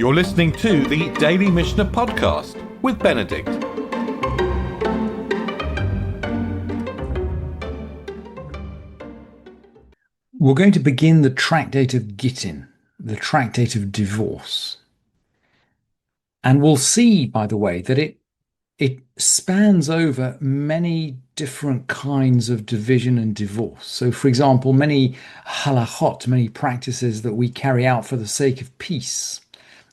You're listening to the Daily Mishnah Podcast with Benedict. We're going to begin the tractate of Gittin, the tractate of divorce. And we'll see, by the way, that it spans over many different kinds of division and divorce. So, for example, many halachot, many practices that we carry out for the sake of peace,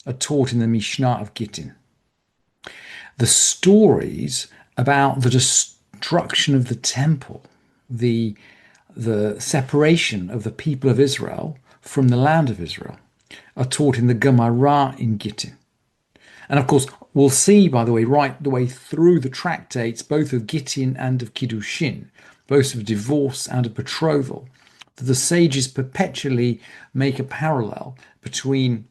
are taught in the Mishnah of Gittin. The stories about the destruction of the temple, the separation of the people of Israel from the land of Israel, are taught in the Gemara in Gittin. And of course, we'll see, by the way, right the way through the tractates, both of Gittin and of Kiddushin, both of divorce and of betrothal, that the sages perpetually make a parallel between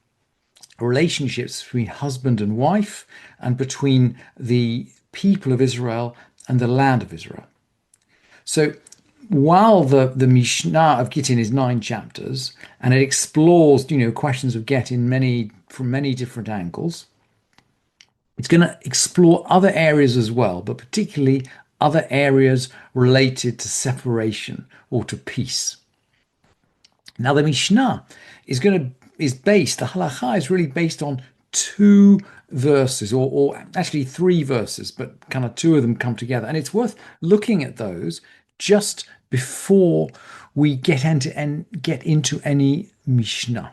relationships between husband and wife and between the people of Israel and the land of Israel. So while the Mishnah of Gittin is 9 chapters and it explores, questions of get from many different angles, it's going to explore other areas as well, but particularly other areas related to separation or to peace. Now, the Mishnah is based, the halacha is really based on 2 verses, or actually 3 verses, but kind of 2 of them come together. And it's worth looking at those just before we get into any Mishnah.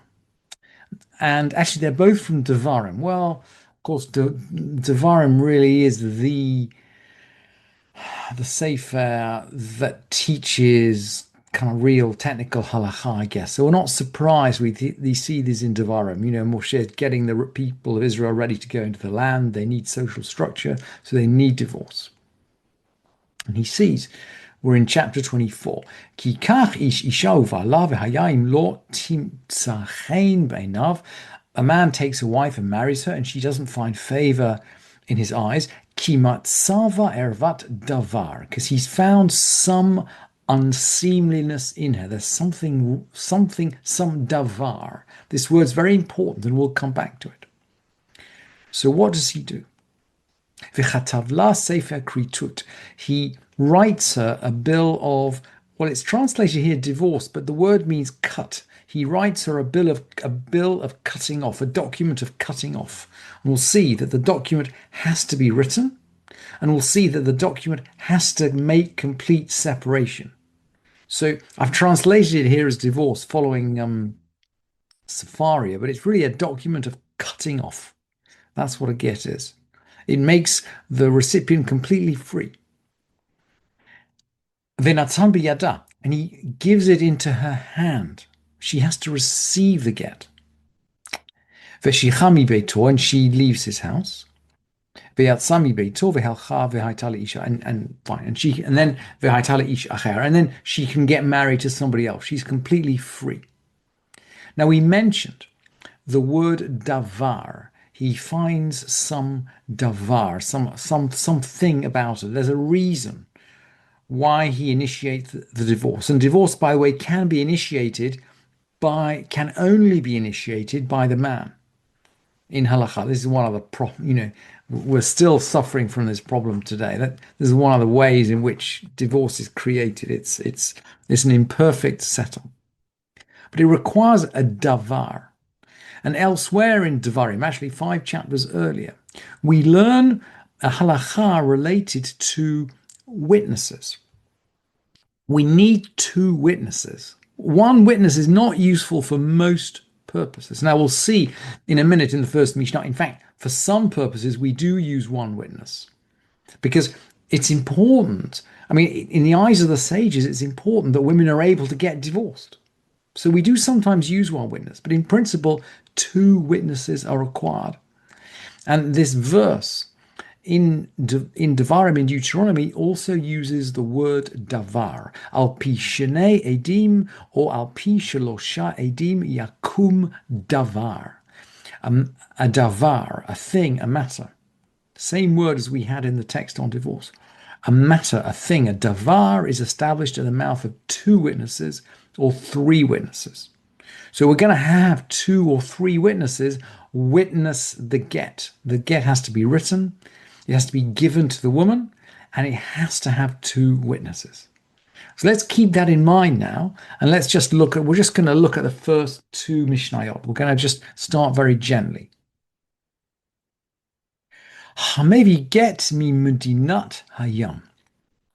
And actually, they're both from Devarim. Well, of course, Devarim really is the sefer that teaches kind of real technical halacha, I guess. So we're not surprised we see these in Devarim. Moshe getting the people of Israel ready to go into the land. They need social structure, so they need divorce. And he sees, we're in chapter 24. Ki kach ish isha uvala v'hayim lo timtzachein beinav. A man takes a wife and marries her, and she doesn't find favor in his eyes. Ki matzava ervat davar, because he's found some unseemliness in her. There's some davar. This word's very important, and we'll come back to it. So what does he do? V'chatavla sefer kritut. He writes her a bill of, well, it's translated here divorce, but the word means cut. He writes her a bill of cutting off, a document of cutting off. And we'll see that the document has to be written, and we'll see that the document has to make complete separation. So I've translated it here as divorce following Safaria, but it's really a document of cutting off. That's what a get is. It makes the recipient completely free. V'natan biyada, and he gives it into her hand. She has to receive the get. V'shicha mibeito, and she leaves his house. V'yatsa mibeito v'helcha v'hayta le'isha, and fine, and then v'hayta le'ish acher, and then she can get married to somebody else. She's completely free. Now we mentioned the word davar. He finds some davar, something about it. There's a reason why he initiates the divorce. And divorce, by the way, can only be initiated by the man in halakha. This is one of the we're still suffering from this problem today. This is one of the ways in which divorce is created. It's an imperfect setup, but it requires a davar. And elsewhere in Devarim, actually 5 chapters earlier, we learn a halakha related to witnesses. We need 2 witnesses. One witness is not useful for most purposes. Now we'll see in a minute in the first Mishnah. In fact, for some purposes, we do use 1 witness because it's important. I mean, in the eyes of the sages, it's important that women are able to get divorced. So we do sometimes use 1 witness, but in principle, 2 witnesses are required. And this verse in Devarim, in Deuteronomy, also uses the word davar. Al pi shnei edim, or al pi shelosha edim yakum davar. A davar, a thing, a matter. Same word as we had in the text on divorce. A matter, a thing, a davar is established in the mouth of 2 witnesses or 3 witnesses. So we're going to have 2 or 3 witnesses witness the get. The get has to be written, it has to be given to the woman, and it has to have two witnesses. So let's keep that in mind now, and let's just we're just going to look at the first two Mishnayot. We're going to just start very gently. Hamevi get mi mudinat hayam.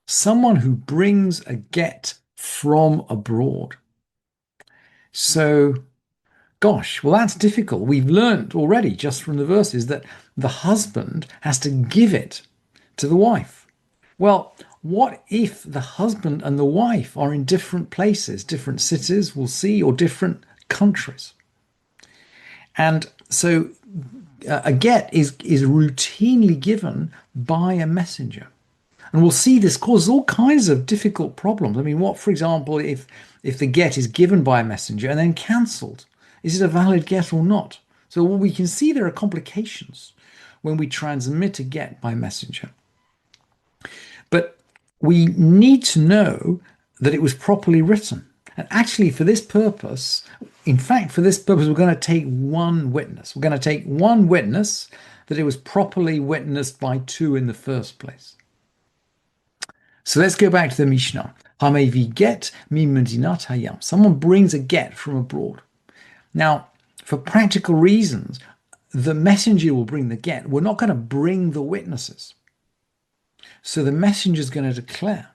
Someone who brings a get from abroad. So, gosh, well, that's difficult. We've learned already just from the verses that the husband has to give it to the wife. Well, what if the husband and the wife are in different places, different cities, we'll see, or different countries? And so a get is routinely given by a messenger. And we'll see this causes all kinds of difficult problems. I mean, what, for example, if the get is given by a messenger and then cancelled? Is it a valid get or not? So we can see there are complications when we transmit a get by messenger. But we need to know that it was properly written. And actually, for this purpose, we're going to take one witness. We're going to take one witness that it was properly witnessed by two in the first place. So let's go back to the Mishnah. Hamevi get mi medinat hayam. Someone brings a get from abroad. Now, for practical reasons, the messenger will bring the get. We're not going to bring the witnesses. So the messenger is going to declare.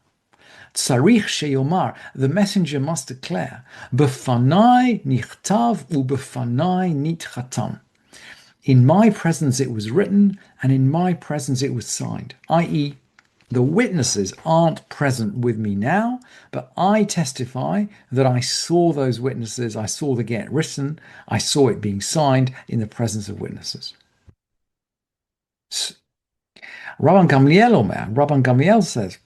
Tzarich sheyomar, the messenger must declare, Befanai nichtav ubefanai nitchatam. In my presence it was written, and in my presence it was signed. I.e., the witnesses aren't present with me now, but I testify that I saw those witnesses, I saw the get written, I saw it being signed in the presence of witnesses. Rabban Gamliel says,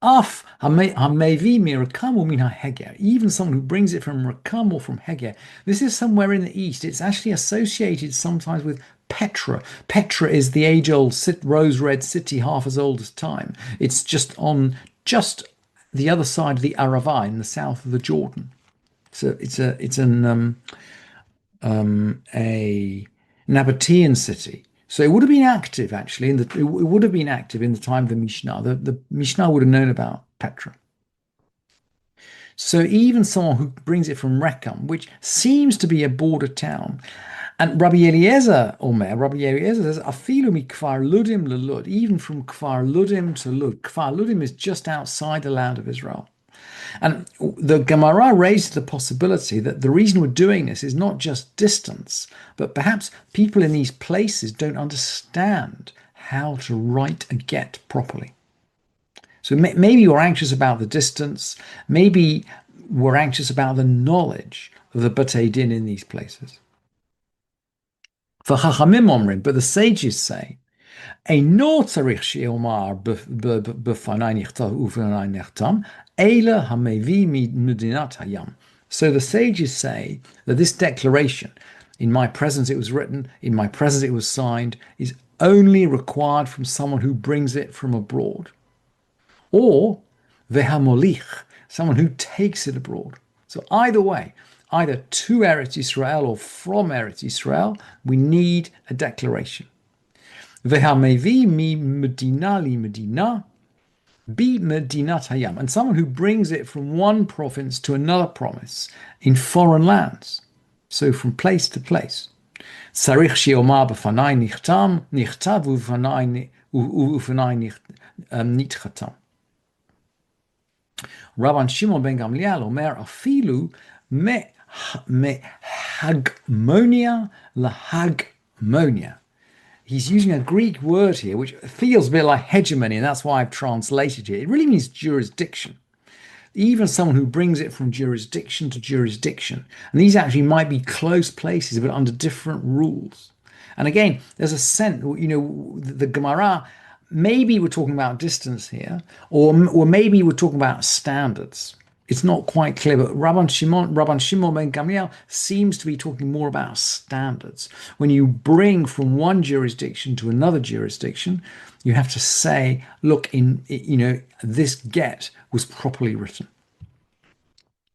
Af hamevi mirakam or min haheger, even someone who brings it from rakam or from heger. This is somewhere in the east. It's actually associated sometimes with Petra. Petra is the age-old rose-red city, half as old as time. It's just the other side of the Arava in the south of the Jordan. So it's a Nabatean city. So it would have been active actually. It would have been active in the time of the Mishnah. The Mishnah would have known about Petra. So even someone who brings it from Rechem, which seems to be a border town, and Rabbi Eliezer says, Afilu mi Kfar Ludim lelud, even from Kfar Ludim to Lud. Kfar Ludim is just outside the land of Israel. And the Gemara raised the possibility that the reason we're doing this is not just distance, but perhaps people in these places don't understand how to write a get properly. So maybe we're anxious about the distance, maybe we're anxious about the knowledge of the Batei Din in these places. For Chachamim Omrim, but the sages say, Eino tzarich she'omar b'fanai nichtav u'fanai nechtam, eila hamevi medinat hayam. So the sages say that this declaration, in my presence it was written, in my presence it was signed, is only required from someone who brings it from abroad. Or vehamolich, someone who takes it abroad. So either way, either to Eretz Yisrael or from Eretz Yisrael, we need a declaration. Vehamevi mi medina li medina bi medinat hayam, and someone who brings it from one province to another province in foreign lands, so from place to place. Sarich sheomar b'fanai nichtam nichtav u'fanai nitchatam. Rabban Shimon ben Gamliel omer afilu me hagmonia lahagmonia. He's using a Greek word here, which feels a bit like hegemony, and that's why I've translated it. It really means jurisdiction. Even someone who brings it from jurisdiction to jurisdiction. And these actually might be close places, but under different rules. And again, there's a sense, the Gemara, maybe we're talking about distance here, or maybe we're talking about standards. It's not quite clear, but Rabban Shimon ben Gamliel seems to be talking more about standards. When you bring from one jurisdiction to another jurisdiction, you have to say, look, this get was properly written.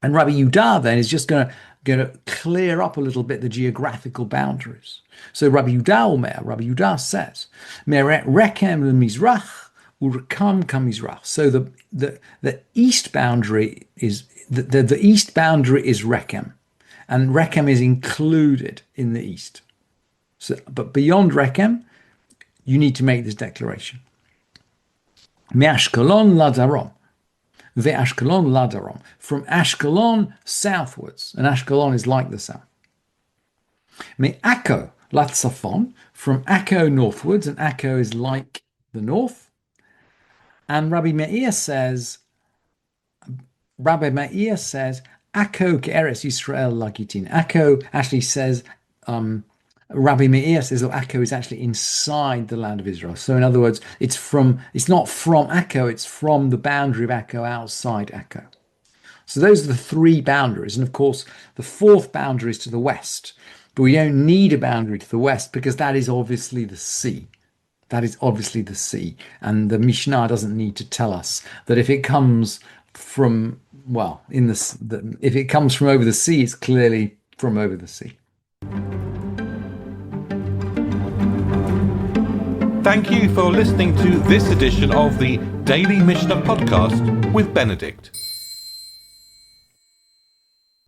And Rabbi Yudah then is just going to clear up a little bit the geographical boundaries. So Rabbi Yudah says, Rechem Mizrach Urakam Kamizrach. So the east boundary is the east boundary is Rechem, and Rechem is included in the east. So, but beyond Rechem, you need to make this declaration. Me'ashkelon ladarom. Ve'ashkelon ladarom. From Ashkelon southwards, and Ashkelon is like the south. Me'akko latzafon. From Akko northwards, and Akko is like the north. And Rabbi Meir says, Akko ke'eretz Yisrael la Gittin. Akko actually says, Rabbi Meir says that Akko is actually inside the land of Israel. So in other words, it's not from Akko, it's from the boundary of Akko outside Akko. So those are the three boundaries. And of course, the fourth boundary is to the west. But we don't need a boundary to the west because that is obviously the sea. That is obviously the sea. And the Mishnah doesn't need to tell us that if it comes from, well, if it comes from over the sea, it's clearly from over the sea. Thank you for listening to this edition of the Daily Mishnah Podcast with Benedict.